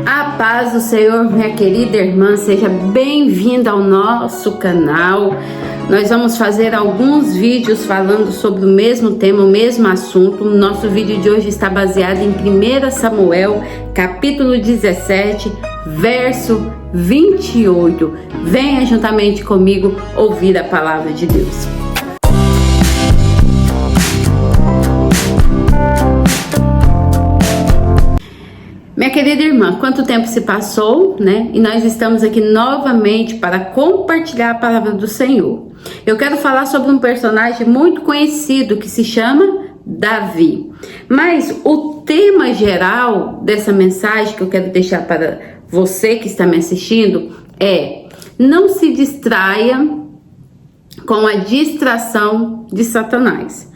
A paz do Senhor, minha querida irmã, seja bem-vinda ao nosso canal. Nós vamos fazer alguns vídeos falando sobre o mesmo tema, o mesmo assunto. O nosso vídeo de hoje está baseado em 1 Samuel, capítulo 17, verso 28. Venha juntamente comigo ouvir a palavra de Deus. Minha querida irmã, quanto tempo se passou, né? E nós estamos aqui novamente para compartilhar a palavra do Senhor. Eu quero falar sobre um personagem muito conhecido que se chama Davi. Mas o tema geral dessa mensagem que eu quero deixar para você que está me assistindo é: não se distraia com a distração de Satanás.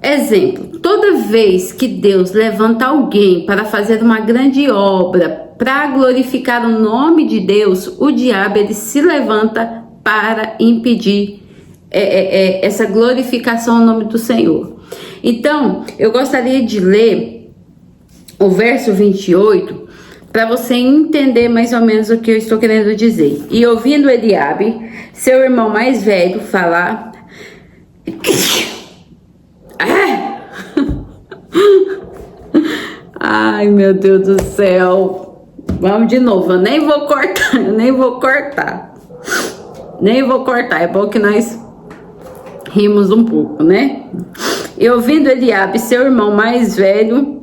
Exemplo, toda vez que Deus levanta alguém para fazer uma grande obra, para glorificar o nome de Deus, o diabo ele se levanta para impedir essa glorificação ao nome do Senhor. Então, eu gostaria de ler o verso 28 para você entender mais ou menos o que eu estou querendo dizer. E ouvindo Eliabe, seu irmão mais velho, falar... Ai, meu Deus do céu. Vamos de novo. Eu nem vou cortar. É bom que nós rimos um pouco, né? E ouvindo Eliabe, seu irmão mais velho,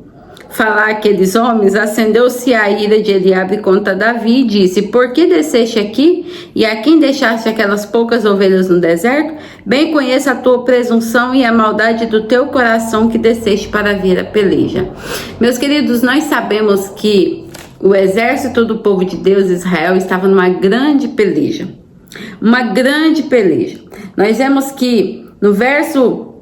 falar aqueles homens, acendeu-se a ira de Eliabe contra Davi e disse: por que desceste aqui e a quem deixaste aquelas poucas ovelhas no deserto? Bem conheço a tua presunção e a maldade do teu coração que desceste para vir a peleja. Meus queridos, nós sabemos que o exército do povo de Deus, Israel, estava numa grande peleja. Nós vemos que no verso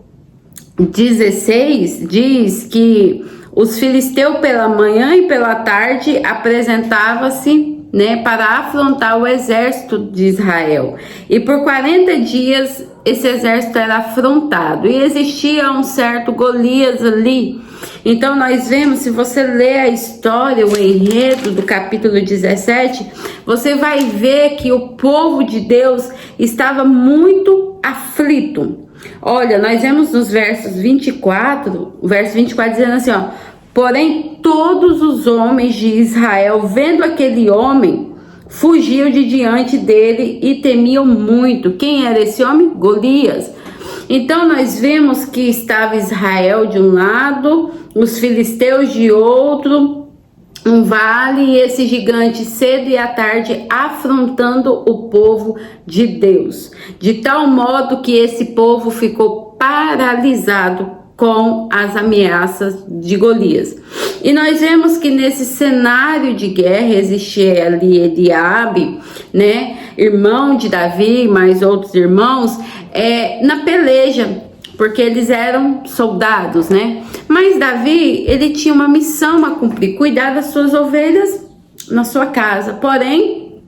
16 diz que os filisteus pela manhã e pela tarde apresentavam-se, né, para afrontar o exército de Israel. E por 40 dias esse exército era afrontado. E existia um certo Golias ali. Então nós vemos, se você ler a história, o enredo do capítulo 17, você vai ver que o povo de Deus estava muito aflito. Olha, nós vemos nos versos 24, o verso 24 dizendo assim, ó: porém todos os homens de Israel, vendo aquele homem, fugiam de diante dele e temiam muito. Quem era esse homem? Golias. Então nós vemos que estava Israel de um lado, os filisteus de outro, um vale, e esse gigante cedo e à tarde afrontando o povo de Deus, de tal modo que esse povo ficou paralisado com as ameaças de Golias. E nós vemos que nesse cenário de guerra existia ali Eliabe, né, irmão de Davi, mais outros irmãos, na peleja, porque eles eram soldados, né? Mas Davi, ele tinha uma missão a cumprir, cuidar das suas ovelhas na sua casa. Porém,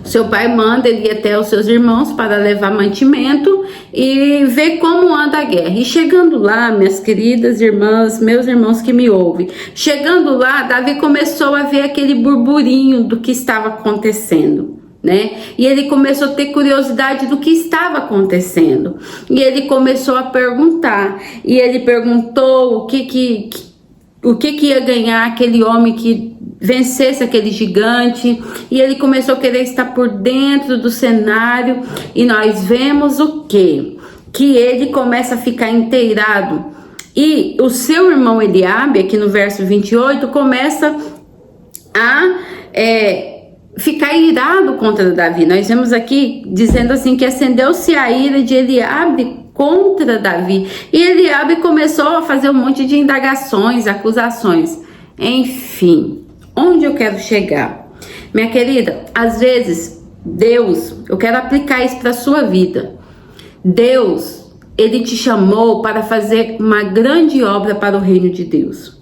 o seu pai manda ele ir até os seus irmãos para levar mantimento e ver como anda a guerra. E chegando lá, minhas queridas irmãs, meus irmãos que me ouvem, chegando lá, Davi começou a ver aquele burburinho do que estava acontecendo, né? E ele começou a ter curiosidade do que estava acontecendo. E ele começou a perguntar. E ele perguntou o que ia ganhar aquele homem que vencesse aquele gigante. E ele começou a querer estar por dentro do cenário. E nós vemos o quê? Que ele começa a ficar inteirado. E o seu irmão Eliabe, aqui no verso 28, começa a ficar irado contra Davi. Nós vemos aqui dizendo assim que acendeu-se a ira de Eliabe contra Davi. E Eliabe começou a fazer um monte de indagações, acusações. Enfim, onde eu quero chegar? Minha querida, às vezes Deus, eu quero aplicar isso para a sua vida. Deus, ele te chamou para fazer uma grande obra para o reino de Deus.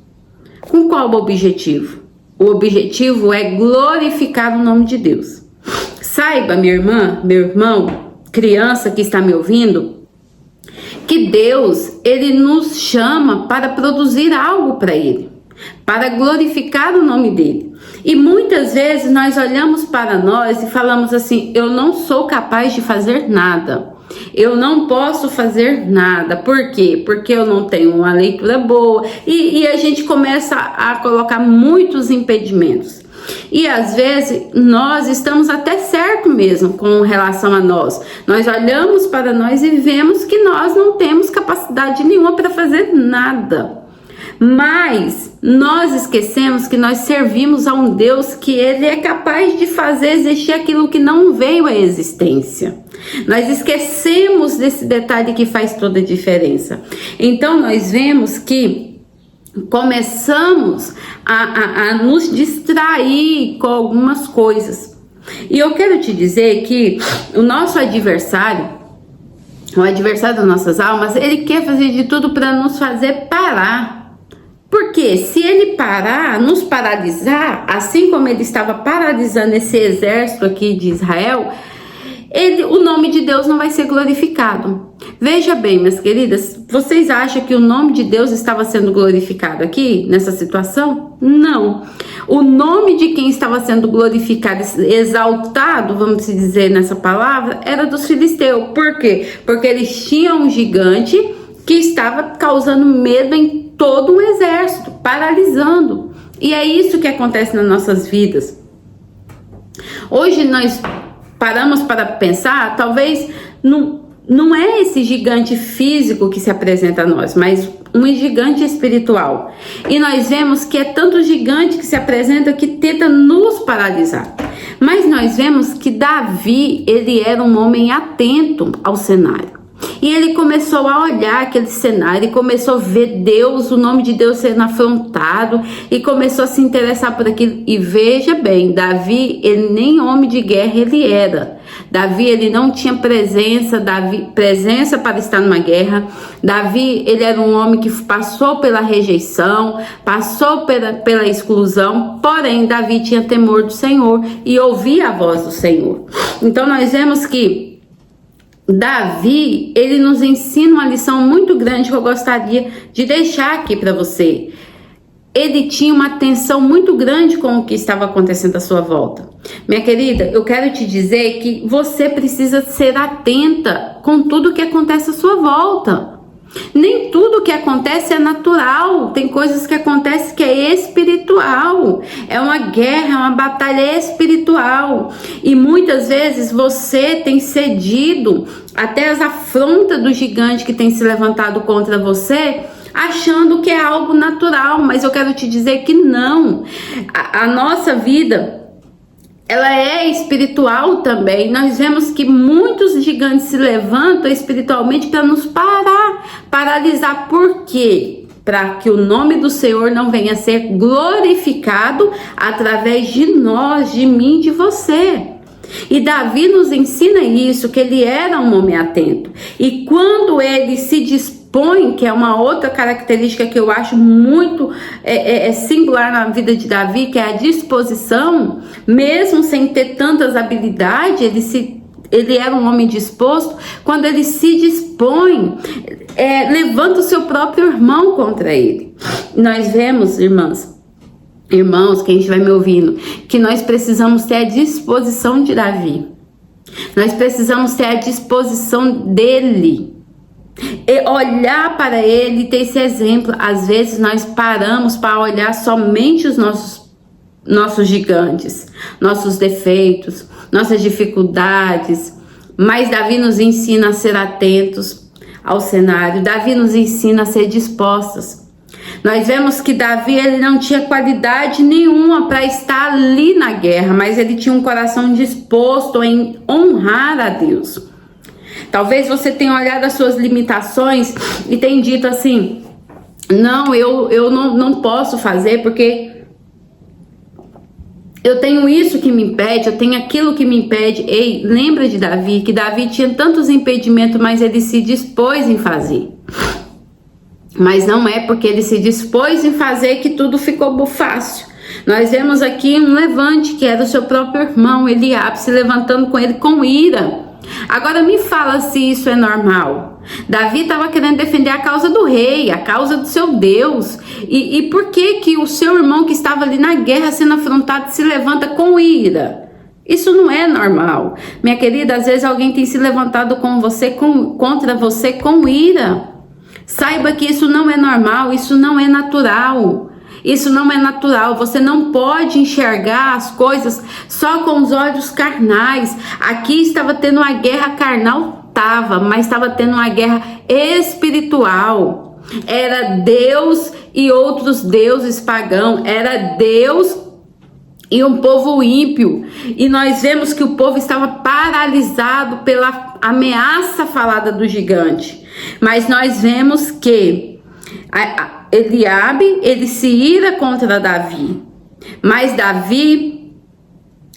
Com qual objetivo? O objetivo é glorificar o nome de Deus. Saiba, minha irmã, meu irmão, criança que está me ouvindo, que Deus, ele nos chama para produzir algo para ele, para glorificar o nome dele. E muitas vezes nós olhamos para nós e falamos assim: eu não sou capaz de fazer nada. Eu não posso fazer nada. Por quê? Porque eu não tenho uma leitura boa. E a gente começa a colocar muitos impedimentos. E às vezes nós estamos até certo mesmo com relação a nós. Nós olhamos para nós e vemos que nós não temos capacidade nenhuma para fazer nada. Mas nós esquecemos que nós servimos a um Deus que ele é capaz de fazer existir aquilo que não veio à existência. Nós esquecemos desse detalhe que faz toda a diferença. Então nós vemos que começamos a nos distrair com algumas coisas. E eu quero te dizer que o nosso adversário, o adversário das nossas almas, ele quer fazer de tudo para nos fazer parar. Porque se ele parar, nos paralisar, assim como ele estava paralisando esse exército aqui de Israel, o nome de Deus não vai ser glorificado. Veja bem, minhas queridas, vocês acham que o nome de Deus estava sendo glorificado aqui, nessa situação? Não. O nome de quem estava sendo glorificado, exaltado, vamos dizer nessa palavra, era dos filisteus. Por quê? Porque eles tinham um gigante que estava causando medo em todo um exército, paralisando. E é isso que acontece nas nossas vidas. Hoje nós paramos para pensar, talvez não é esse gigante físico que se apresenta a nós, mas um gigante espiritual. E nós vemos que é tanto gigante que se apresenta que tenta nos paralisar. Mas nós vemos que Davi, ele era um homem atento ao cenário. E ele começou a olhar aquele cenário e começou a ver Deus, o nome de Deus sendo afrontado, e começou a se interessar por aquilo. E veja bem, Davi, ele nem homem de guerra ele era. Davi, ele não tinha presença para estar numa guerra. Davi, ele era um homem que passou pela rejeição, passou pela exclusão, porém Davi tinha temor do Senhor e ouvia a voz do Senhor. Então nós vemos que Davi, ele nos ensina uma lição muito grande que eu gostaria de deixar aqui para você. Ele tinha uma atenção muito grande com o que estava acontecendo à sua volta. Minha querida, eu quero te dizer que você precisa ser atenta com tudo que acontece à sua volta. Nem tudo que acontece é natural, tem coisas que acontecem que é espiritual, é uma guerra, é uma batalha espiritual, e muitas vezes você tem cedido até as afrontas do gigante que tem se levantado contra você, achando que é algo natural, mas eu quero te dizer que não. A nossa vida, ela é espiritual também. Nós vemos que muitos gigantes se levantam espiritualmente para nos paralisar. Por quê? Para que o nome do Senhor não venha a ser glorificado através de nós, de mim, de você. E Davi nos ensina isso, que ele era um homem atento. E quando ele se dispõe, que é uma outra característica que eu acho muito singular na vida de Davi, que é a disposição, mesmo sem ter tantas habilidades, ele era um homem disposto. Quando ele se dispõe, levanta o seu próprio irmão contra ele. Nós vemos, irmãos, quem estiver me ouvindo, que nós precisamos ter a disposição de Davi. Nós precisamos ter a disposição dele. E olhar para ele e ter esse exemplo. Às vezes nós paramos para olhar somente os nossos gigantes, nossos defeitos, nossas dificuldades. Mas Davi nos ensina a ser atentos ao cenário. Davi nos ensina a ser dispostos. Nós vemos que Davi, ele não tinha qualidade nenhuma para estar ali na guerra, mas ele tinha um coração disposto em honrar a Deus. Talvez você tenha olhado as suas limitações e tenha dito assim: não, eu não posso fazer porque eu tenho isso que me impede, eu tenho aquilo que me impede. Ei, lembra de Davi, que Davi tinha tantos impedimentos, mas ele se dispôs em fazer. Mas não é porque ele se dispôs em fazer que tudo ficou fácil. Nós vemos aqui um levante que era o seu próprio irmão Eliabe, se levantando com ele com ira. Agora me fala se isso é normal. Davi estava querendo defender a causa do rei, a causa do seu Deus. E por que o seu irmão que estava ali na guerra sendo afrontado se levanta com ira? Isso não é normal. Minha querida, às vezes alguém tem se levantado contra você com ira. Saiba que isso não é normal, isso não é natural. Isso não é natural. Você não pode enxergar as coisas só com os olhos carnais. Aqui estava tendo uma guerra carnal, mas estava tendo uma guerra espiritual. Era Deus e outros deuses pagãos. Era Deus e um povo ímpio. E nós vemos que o povo estava paralisado pela ameaça falada do gigante. Mas nós vemos que Eliabe, ele se ira contra Davi. Mas Davi,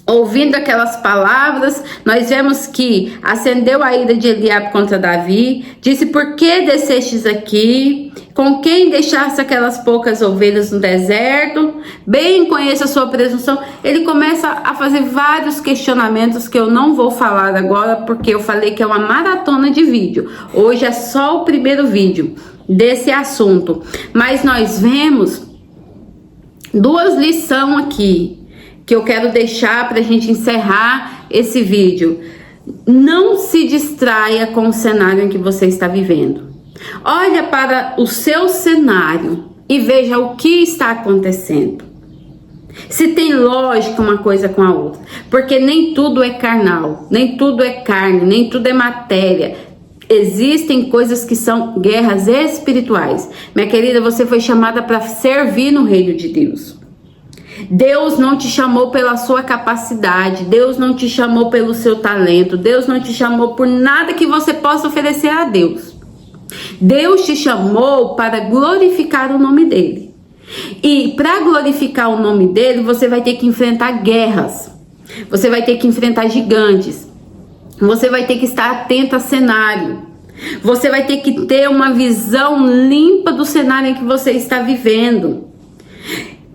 ouvindo aquelas palavras, nós vemos que acendeu a ira de Eliabe contra Davi. Disse: por que descestes aqui? Com quem deixaste aquelas poucas ovelhas no deserto? Bem conheço a sua presunção. Ele começa a fazer vários questionamentos que eu não vou falar agora, porque eu falei que é uma maratona de vídeo. Hoje é só o primeiro vídeo desse assunto. Mas nós vemos duas lições aqui que eu quero deixar para a gente encerrar esse vídeo. Não se distraia com o cenário em que você está vivendo. Olha para o seu cenário e veja o que está acontecendo. Se tem lógica uma coisa com a outra. Porque nem tudo é carnal, nem tudo é carne, nem tudo é matéria. Existem coisas que são guerras espirituais. Minha querida, você foi chamada para servir no reino de Deus. Deus não te chamou pela sua capacidade. Deus não te chamou pelo seu talento. Deus não te chamou por nada que você possa oferecer a Deus. Deus te chamou para glorificar o nome dele. E para glorificar o nome dele, você vai ter que enfrentar guerras. Você vai ter que enfrentar gigantes. Você vai ter que estar atento a cenário. Você vai ter que ter uma visão limpa do cenário em que você está vivendo.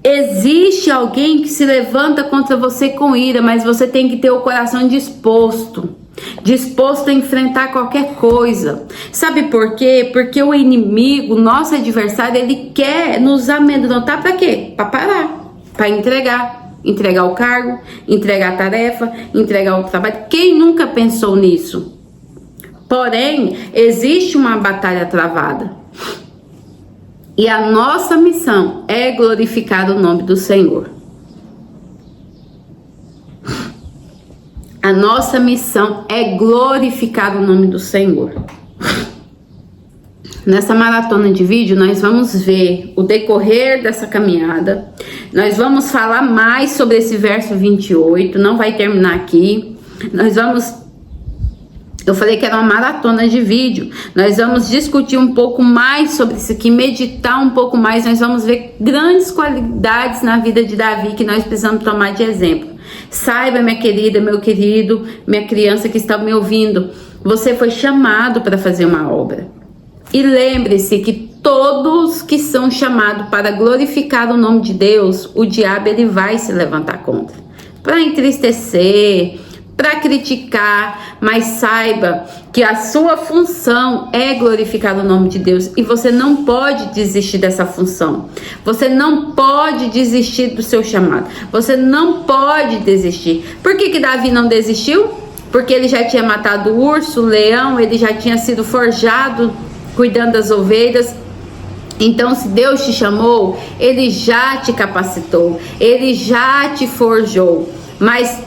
Existe alguém que se levanta contra você com ira, mas você tem que ter o coração disposto a enfrentar qualquer coisa. Sabe por quê? Porque o inimigo, nosso adversário, ele quer nos amedrontar para quê? Para parar, para entregar o cargo, entregar a tarefa, entregar o trabalho. Quem nunca pensou nisso? Porém, existe uma batalha travada. E a nossa missão é glorificar o nome do Senhor. A nossa missão é glorificar o nome do Senhor. Nessa maratona de vídeo, nós vamos ver o decorrer dessa caminhada. Nós vamos falar mais sobre esse verso 28. Não vai terminar aqui. Eu falei que era uma maratona de vídeo. Nós vamos discutir um pouco mais sobre isso aqui, meditar um pouco mais. Nós vamos ver grandes qualidades na vida de Davi que nós precisamos tomar de exemplo. Saiba, minha querida, meu querido, minha criança que está me ouvindo, você foi chamado para fazer uma obra. E lembre-se que todos que são chamados para glorificar o nome de Deus, o diabo ele vai se levantar contra. Para entristecer, para criticar, mas saiba que a sua função é glorificar o nome de Deus e você não pode desistir dessa função. Você não pode desistir do seu chamado. Você não pode desistir. Por que Davi não desistiu? Porque ele já tinha matado o urso, o leão, ele já tinha sido forjado cuidando das ovelhas. Então, se Deus te chamou, ele já te capacitou, ele já te forjou. Mas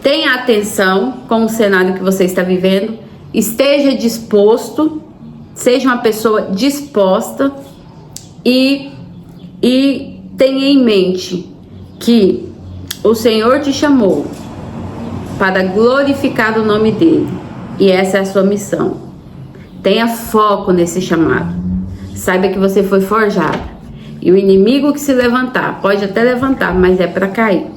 tenha atenção com o cenário que você está vivendo, esteja disposto, seja uma pessoa disposta e tenha em mente que o Senhor te chamou para glorificar o nome dele e essa é a sua missão. Tenha foco nesse chamado, saiba que você foi forjado e o inimigo que se levantar, pode até levantar, mas é para cair.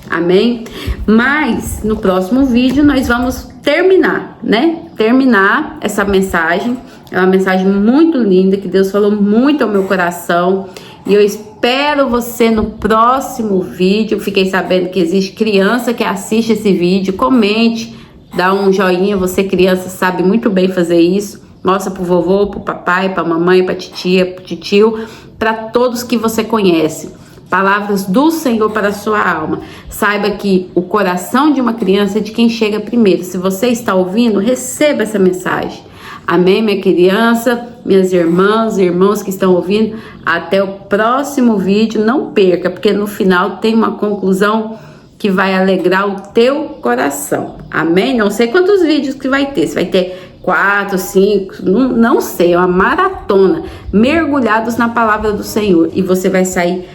Amém? Mas no próximo vídeo nós vamos terminar, né? Terminar essa mensagem. É uma mensagem muito linda que Deus falou muito ao meu coração. E eu espero você no próximo vídeo. Fiquei sabendo que existe criança que assiste esse vídeo. Comente, Dá um joinha, você criança sabe muito bem fazer isso. Mostra pro vovô, pro papai, pra mamãe, pra titia, pro titio, para todos que você conhece. Palavras do Senhor para a sua alma. Saiba que o coração de uma criança é de quem chega primeiro. Se você está ouvindo, receba essa mensagem. Amém, minha criança, minhas irmãs e irmãos que estão ouvindo. Até o próximo vídeo. Não perca, porque no final tem uma conclusão que vai alegrar o teu coração. Amém? Não sei quantos vídeos que vai ter. Se vai ter 4, 5, não sei. É uma maratona. Mergulhados na palavra do Senhor. E você vai sair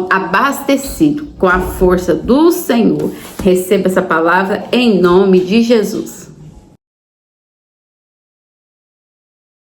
abastecido com a força do Senhor. Receba essa palavra em nome de Jesus.